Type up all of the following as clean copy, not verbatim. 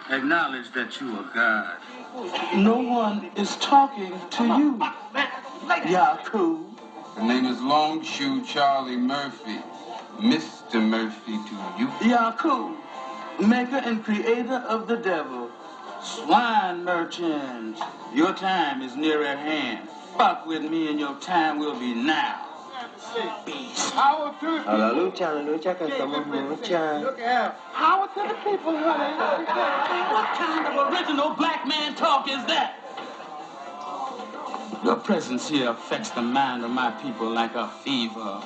Acknowledge that you are God. No one is talking to you, Yaku. The name is Longshoe Charlie Murphy. Mr. Murphy to you. Yaku, maker and creator of the devil. Swine merchant, your time is near at hand. Fuck with me and your time will be now. La lucha que estamos mucha. Power to the people, honey. What kind of original black man talk is that? Your presence here affects the mind of my people like a fever.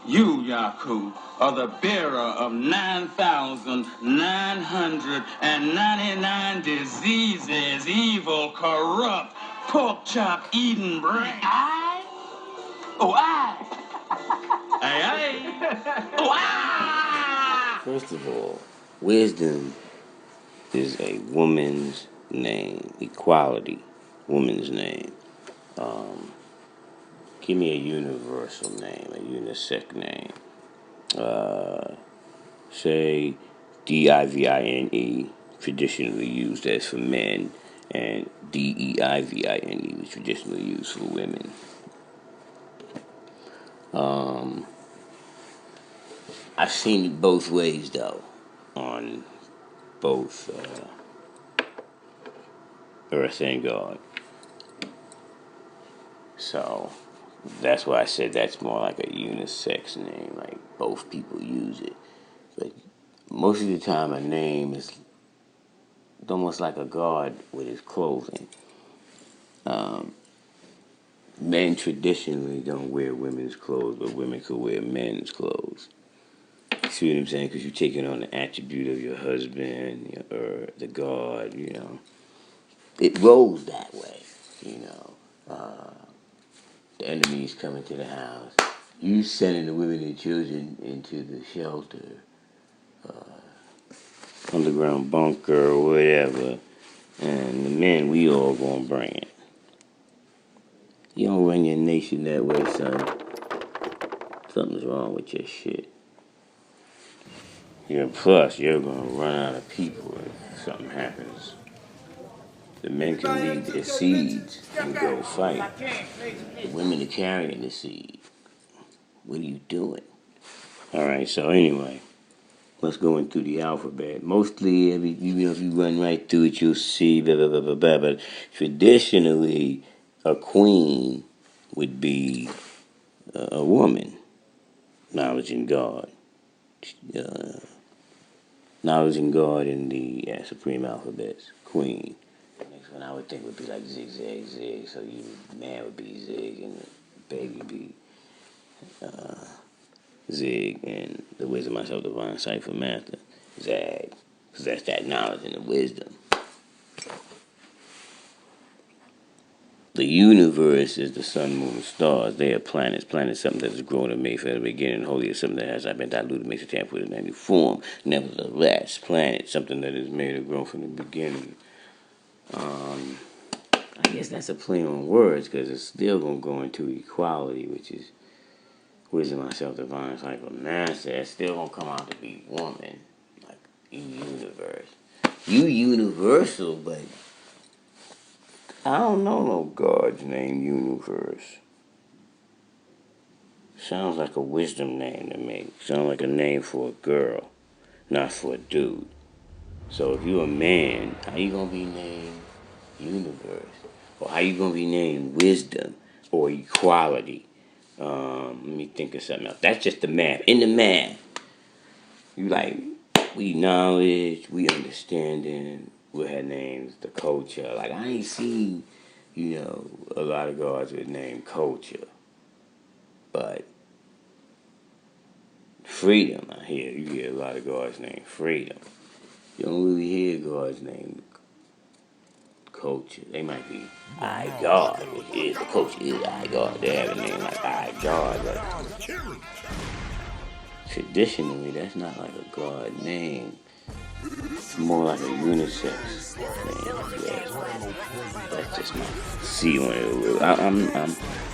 You, Yaku, are the bearer of 9,999 diseases, evil, corrupt, pork chop eating brain. I? Oh, I. Aye. Oh, I. First of all, wisdom is a woman's name. Equality, woman's name. Give me a universal name, a unisex name. Say D-I-V-I-N-E, traditionally used as for men, and D-E-I-V-I-N-E was traditionally used for women. I've seen it both ways, though, on both Earth and God. So that's why I said that's more like a unisex name, like both people use it. But most of the time, a name is almost like a god with his clothing. Men traditionally don't wear women's clothes, but women could wear men's clothes. See what I'm saying? Because you're taking on the attribute of your husband or the god, you know. It rolls that way, you know. The enemy's coming to the house. You sending the women and children into the shelter, underground bunker or whatever, and the men, we all gonna bring it. You don't run your nation that way, son. Something's wrong with your shit. Plus, you're gonna run out of people if something happens. The men can leave their seeds and go fight. The women are carrying the seed. What are you doing? Alright, so anyway, let's go in through the alphabet. Mostly, if you run right through it, you'll see blah, blah, blah, blah, blah. But traditionally, a queen would be a woman, acknowledging God. Acknowledging God in the supreme alphabets, queen. The next one I would think would be like zig, zag, zig. So man would be zig and the baby would be zig, and the wisdom, myself, divine, cipher, master, zag. Because that's that knowledge and the wisdom. The universe is the sun, moon, and stars. They are planets. Planets, something that is grown and made from the beginning. Holy is something that has not been diluted, makes a tamper with any form. Nevertheless, planet, something that is made or grown from the beginning. I guess that's a play on words because it's still going to go into equality, which is wisdom, myself, divine, cycle, master. It's still going to come out to be woman, like universe. You universal, but I don't know no God's name, universe. Sounds like a wisdom name to me. Sounds like a name for a girl, not for a dude. So if you're a man, how you gonna be named universe? Or how you gonna be named wisdom or equality? Let me think of something else. That's just the math. In the math, you like, we knowledge, we understanding. With her names, the culture. Like, I ain't seen, a lot of gods with name culture. But freedom, you hear a lot of gods named freedom. You don't really hear gods named culture. They might be I God, which is, the culture is I God. They have a name like I God, but traditionally, that's not like a god name. It's more like a unisex name. Yeah. That's just my see on it.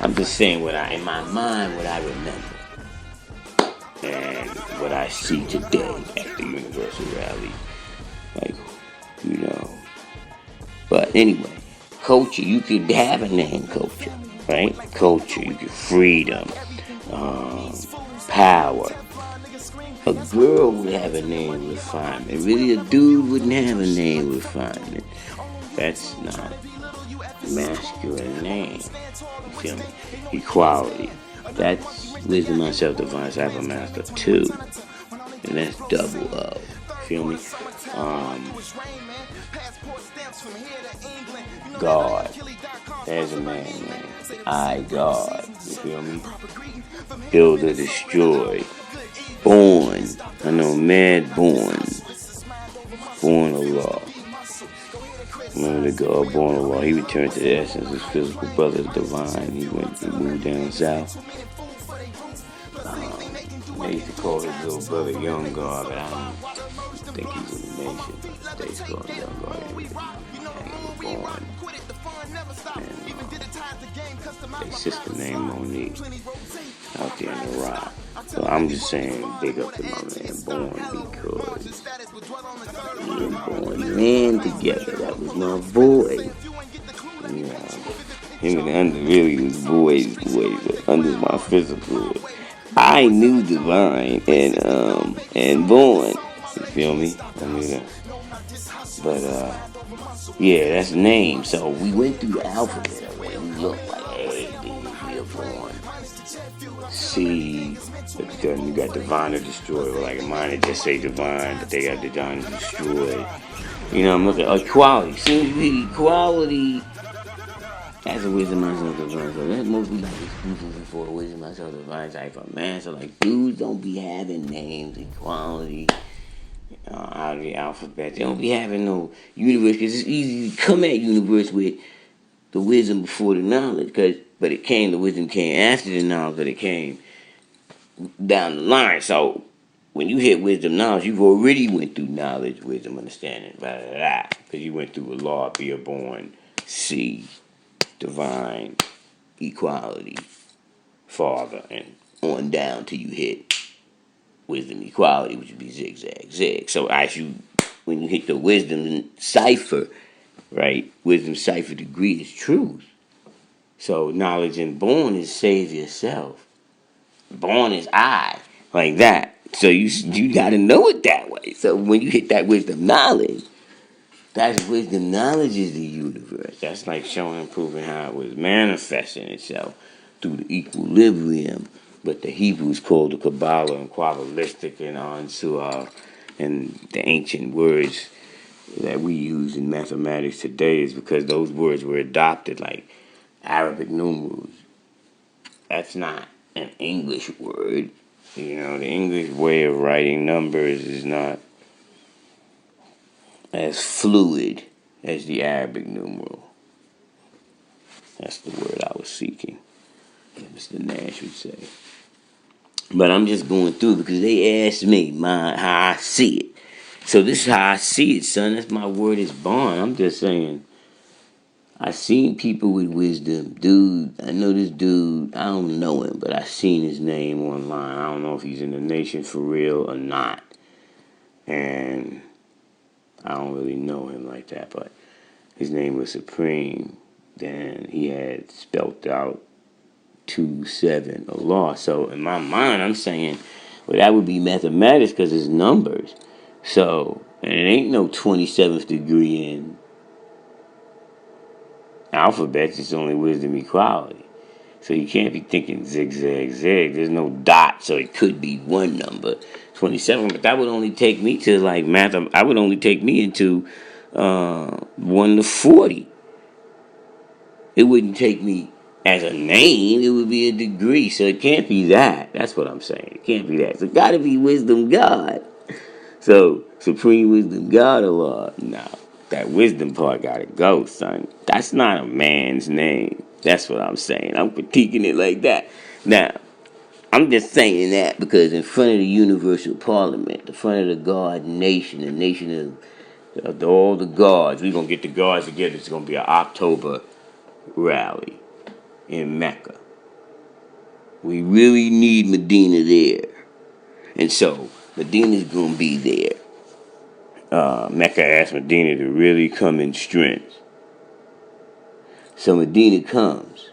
I'm just saying in my mind what I remember and what I see today at the Universal Rally. Like, you know. But anyway, culture, you could have a name, culture, right? Culture, you could freedom, power. A girl would have a name refinement. Really, a dude wouldn't have a name refinement. That's not masculine name. You feel me? Equality. That's wisdom on self-divine cyber master 2. And that's double O. Feel me? God. There's a man name. I, God. You feel me? Builder, destroy. Born. I know, mad born. Born of law. Remember the God born of law. He returned to the essence. His physical brother is divine. He moved down south. They used to call his little brother Young God, but I don't think he's in the nation. They used to call him Young God. He was born. And his sister named Monique out there in the rock. So I'm just saying, big up to my man Born, because me and Born ran together. That was my boy. You know, him and Under really was boys. But Under's my physical. I knew Divine and Born. You feel me? Yeah, that's the name. So we went through the alphabet already. We looked like A, B, we are Born. C, because you got Divine or Destroy, or like mine it just say Divine, but they got Divine or Destroy. You know, I'm looking at equality. Soon as you hit equality, that's a wisdom myself divine. So that's mostly like exclusive for a wisdom myself divine type of man. So like dudes don't be having names, equality, out of the alphabet. They don't be having no universe, because it's easy to come at universe with the wisdom before the knowledge. But the wisdom came after the knowledge, but it came down the line. So when you hit wisdom knowledge, you've already went through knowledge, wisdom, understanding, because you went through a law, be a born, see, divine, equality, father, and on down till you hit wisdom equality, which would be zigzag, zig. So when you hit the wisdom cipher, right? Wisdom cipher degree is truth. So knowledge and born is save yourself. Born is I, like that. So you got to know it that way. So when you hit that wisdom knowledge, that's wisdom knowledge is the universe. That's like showing and proving how it was manifesting itself through the equilibrium. But the Hebrews called the Kabbalah and Kabbalistic and and the ancient words that we use in mathematics today is because those words were adopted like Arabic numerals. That's not an English word. You know, the English way of writing numbers is not as fluid as the Arabic numeral. That's the word I was seeking, as Mr. Nash would say. But I'm just going through because they asked me how I see it. So this is how I see it, son. That's my word is bond. I'm just saying, I seen people with wisdom. Dude, I know this dude. I don't know him, but I seen his name online. I don't know if he's in the nation for real or not. And I don't really know him like that, but his name was Supreme. Then he had spelt out 2-7 a law. So in my mind, I'm saying, well, that would be mathematics because it's numbers. So, and it ain't no 27th degree in alphabets. It's only wisdom equality. So you can't be thinking zigzag, zig. There's no dot, so it could be one number, 27. But that would only take me to like math. I would only take me into 1 to 40. It wouldn't take me as a name. It would be a degree. So it can't be that. That's what I'm saying. It can't be that. So it got to be wisdom God. So supreme wisdom God Allah. No, that wisdom part got to go, son. That's not a man's name. That's what I'm saying. I'm critiquing it like that. Now, I'm just saying that because in front of the Universal Parliament, in front of the God nation, the nation of all the gods, we're going to get the gods together. It's going to be an October rally in Mecca. We really need Medina there. And so, Medina's going to be there. Mecca asked Medina to really come in strength. So Medina comes,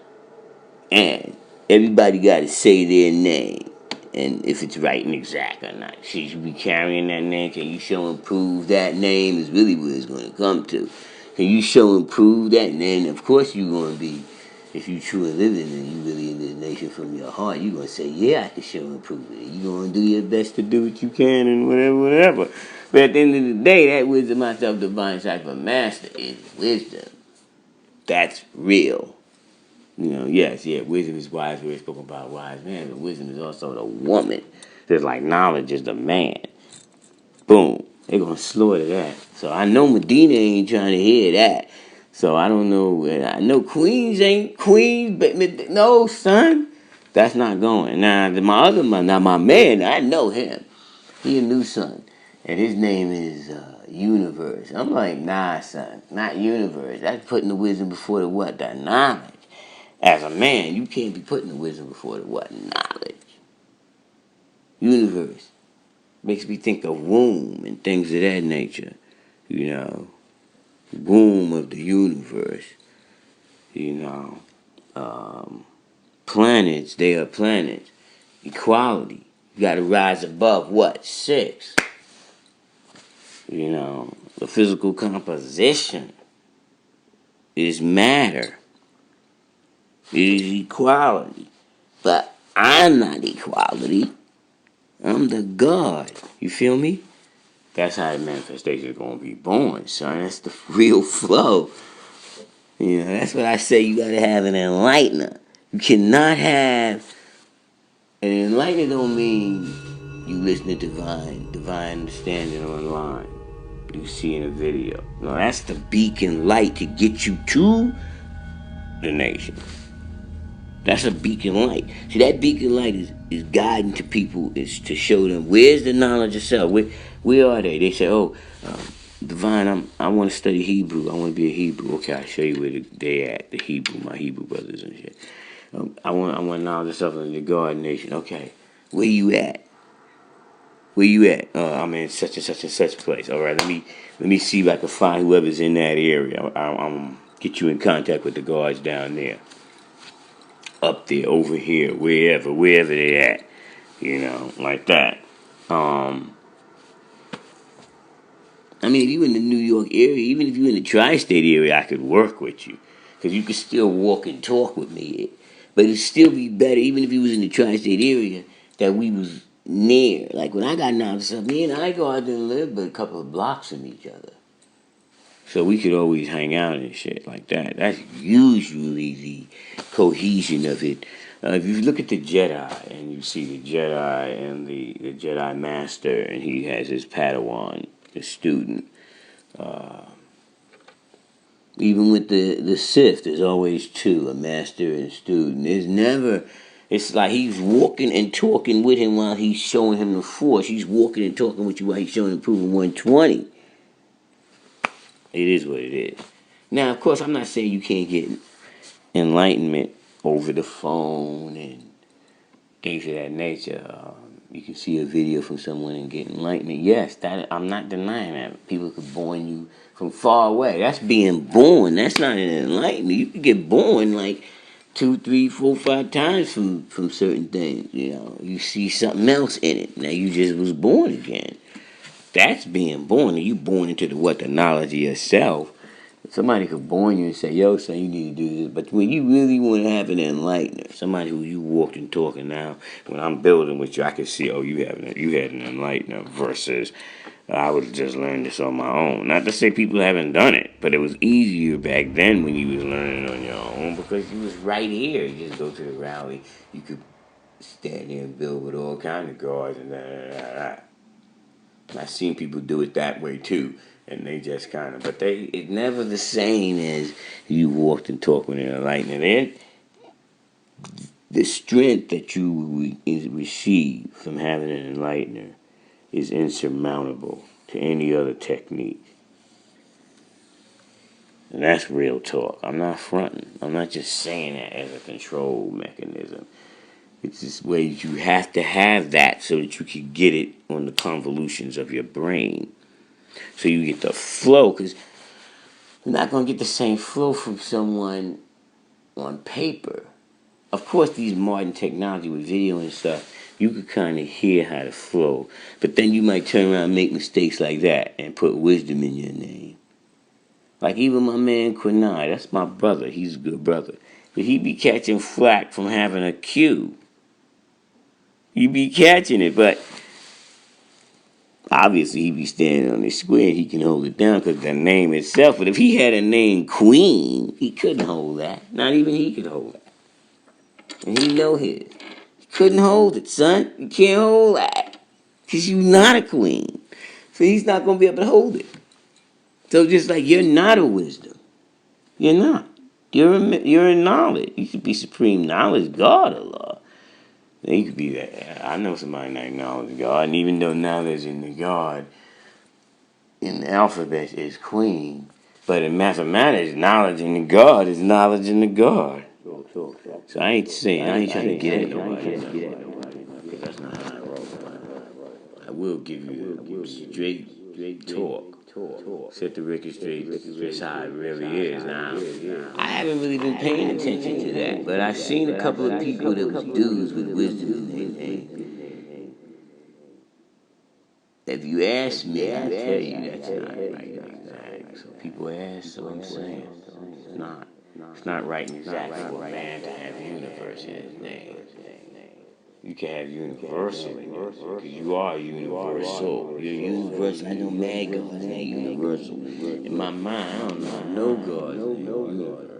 and everybody got to say their name, and if it's right and exact or not. Should you be carrying that name? Can you show and prove that name is really where it's going to come to? Can you show and prove that? And then, of course, you're going to be, if you truly live it and you really in this nation from your heart, you're going to say, yeah, I can show and prove it. You're going to do your best to do what you can and whatever. But at the end of the day, that wisdom myself, divine cipher master is wisdom. That's real. Yes, wisdom is wise. We spoke about wise man, but wisdom is also the woman. Just like knowledge is the man. Boom. They're going to slaughter that. So I know Medina ain't trying to hear that. So I don't know. I know Queens ain't Queens, but no, son. That's not going. Now, my man, I know him. He a new son. And his name is Universe. I'm like, nah, son. Not Universe. That's putting the wisdom before the what? The knowledge. As a man, you can't be putting the wisdom before the what? Knowledge. Universe. Makes me think of womb and things of that nature. Womb of the universe. Planets, they are planets. Equality. You gotta rise above what? 6. The physical composition is matter. It is equality. But I'm not equality. I'm the God. You feel me? That's how the manifestation is going to be born, son. That's the real flow. That's what I say. You got to have an enlightener. You cannot have an enlightener. Don't mean you listen to divine understanding online. You see in a video. No, that's the beacon light to get you to the nation. That's a beacon light. See, that beacon light is guiding to people, is to show them where's the knowledge of self. Where are they? They say, Divine, I want to study Hebrew. I want to be a Hebrew. Okay, I'll show you where they at, the Hebrew, my Hebrew brothers and shit. I want knowledge of self in the God nation. Okay, where you at? Where you at? I'm in such and such and such place. All right, let me see if I can find whoever's in that area. I'm get you in contact with the guards down there. Up there, over here, wherever they at, like that. I mean, if you in the New York area, even if you in the tri-state area, I could work with you, because you could still walk and talk with me. But it'd still be better, even if you was in the tri-state area, that we was near. Like when I got knowledge of me and I go out there and live, but a couple of blocks from each other. So we could always hang out and shit like that. That's usually the cohesion of it. If you look at the Jedi and you see the Jedi and the Jedi Master, and he has his Padawan, the student. Even with the Sith, there's always two, a master and a student. It's like he's walking and talking with him while he's showing him the Force. He's walking and talking with you while he's showing him Proven 120. It is what it is. Now, of course, I'm not saying you can't get enlightenment over the phone and things of that nature. You can see a video from someone and get enlightenment. Yes, that I'm not denying that. People could born you from far away. That's being born. That's not an enlightenment. You could get born like 2, 3, 4, 5 times from certain things. You see something else in it. Now you just was born again. That's being born. And you born into the knowledge of yourself. Somebody could born you and say, yo, son, you need to do this. But when you really want to have an enlightener, somebody who you walked and talking now, when I'm building with you, I can see, you had an enlightener versus I would have just learned this on my own. Not to say people haven't done it, but it was easier back then when you was learning on your own because you was right here. You just go to the rally. You could stand there and build with all kind of guards and da. I've seen people do it that way too. And they just kind of, but it's never the same as you walked and talked with an enlightener. And the strength that you receive from having an enlightener is insurmountable to any other technique. And that's real talk. I'm not fronting. I'm not just saying that as a control mechanism. It's just ways you have to have that so that you can get it on the convolutions of your brain. So you get the flow, because you're not going to get the same flow from someone on paper. Of course, these modern technology with video and stuff, you could kind of hear how to flow. But then you might turn around and make mistakes like that and put wisdom in your name. Like even my man Quinai, that's my brother. He's a good brother. But he be catching flack from having a Q. He be catching it, but obviously he be standing on his square. He can hold it down because the name itself. But if he had a name Queen, he couldn't hold that. Not even he could hold it. And he know his. He couldn't hold it, son. You can't hold that. Because you're not a queen. So he's not going to be able to hold it. So just like you're not a wisdom. You're not. You're in knowledge. You could be supreme knowledge, God, Allah. You could be that. I know somebody named knowledge God, and even though knowledge in the God in the alphabet is queen, but in mathematics, knowledge in the God is knowledge in the God. So I ain't trying to get at nobody. Because that's not how I roll. I will give you straight talk. Set the record straight. That's how it really is now. I haven't really been paying attention to that, but I've seen a couple of people that was dudes with wisdom in their name. If you ask me, I tell you that's not right and exact. So people ask, so I'm saying it's not. It's not right and exact for a man to have universe in his name. You can have universal because you are universal. You're universal. I know mad gods ain't universal. In my mind, I don't know no gods ain't universal.